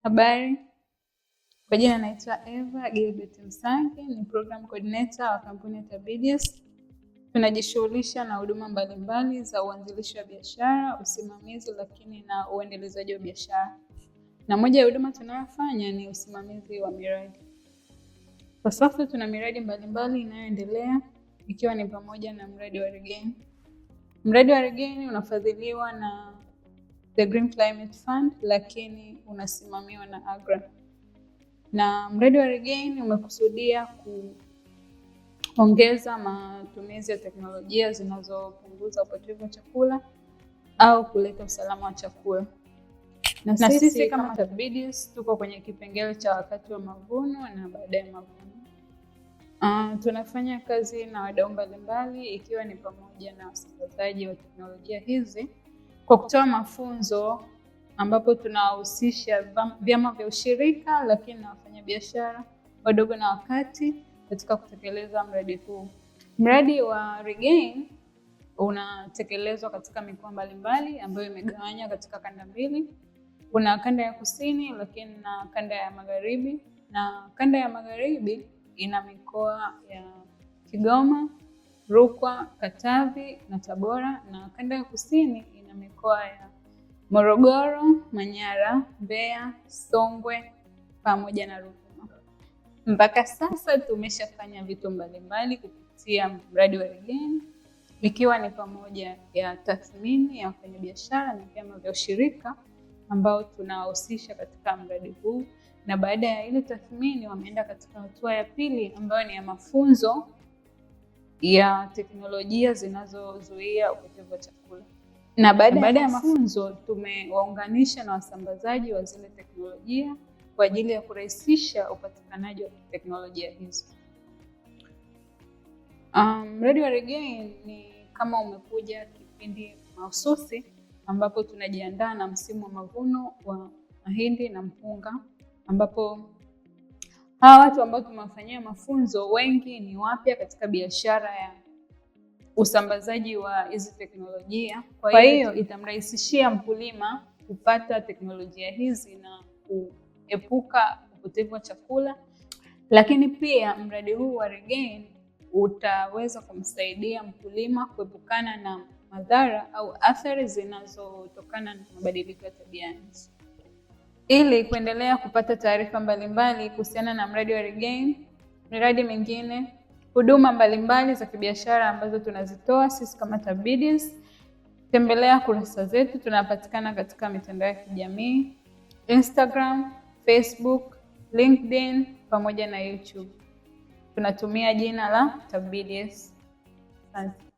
Habari, kwa jina naitwa Eva Gilbert Msangi, ni program coordinator wa kampuni ya TABIDIUS. Tunajishughulisha na huduma mbalimbali za uanzilishi wa biashara, usimamizi lakini na uendelezaji wa biashara. Na moja ya huduma tunayofanya ni usimamizi wa miradi. Kwa sasa tuna miradi mbalimbali inayoendelea ikiwa ni pamoja na mradi wa Regain. Mradi wa Regain unafadhiliwa na The Green Climate Fund lakini unasimamiwa na AGRA. Na mradi wa Regain umekusudia kuongeza matumizi ya teknolojia zinazopunguza upotevu wa chakula au kuleta usalama wa chakula. Na sisi kama TABIDIUS tuko kwenye kipengele cha wakati wa mavuno na baada ya mavuno. Tunafanya kazi na wadau mbalimbali ikiwa ni pamoja na wasambazaji wa teknolojia hizi kwa kutoa mafunzo ambapo tunahusisha vyama vya ushirika lakini na wafanyabiashara wadogo na wakati katika kutekeleza mradi huu. Mradi wa Regain unatekelezwa katika mikoa mbalimbali ambayo imegawanywa katika kanda mbili. Kuna kanda ya kusini lakini na kanda ya magharibi, na kanda ya magharibi ina mikoa ya Kigoma, Rukwa, Katavi na Tabora, na kanda ya kusini ina mikoa ya Morogoro, Manyara, Mbeya, Songwe pamoja na Ruvuma. Mpaka sasa tumeshafanya vitu mbalimbali kupitia mradi wa Regain, ikiwa ni pamoja ya tathmini ya wafanyabiashara na vyama vya ushirika ambao tunawahusisha katika mradi huu, na baada ya ile tathmini wameenda katika hatua ya pili ambayo ni ya mafunzo ya teknolojia zinazozuia upotevu wa chakula. Na baada ya mafunzo tumewaunganisha na wasambazaji wa zile teknolojia kwa ajili ya kurahisisha upatikanaji wa teknolojia hizo. Mradi wa Regain ni kama umekuja kipindi mahususi ambapo tunajiandaa na msimu wa mavuno wa mahindi na mpunga, ambapo hawa watu ambao tumewafanyia mafunzo wengi ni wapya katika biashara ya usambazaji wa hizi teknolojia. Kwa hiyo itamrahisishia mkulima kupata teknolojia hizi na kuepuka upotevu wa chakula. Lakini pia mradi huu wa Regain utaweza kumsaidia mkulima kuepukana na madhara au athari zinazotokana na mabadiliko ya tabia nchi. Ili kuendelea kupata taarifa mbalimbali kuhusiana na mradi wa Regain, miradi mingine, huduma mbalimbali za kibiashara ambazo tunazitoa sisi kama TABIDIUS, tembelea kurasa zetu. Tunapatikana katika mitandao ya kijamii, Instagram, Facebook, LinkedIn pamoja na YouTube. Tunatumia jina la TABIDIUS. Asante.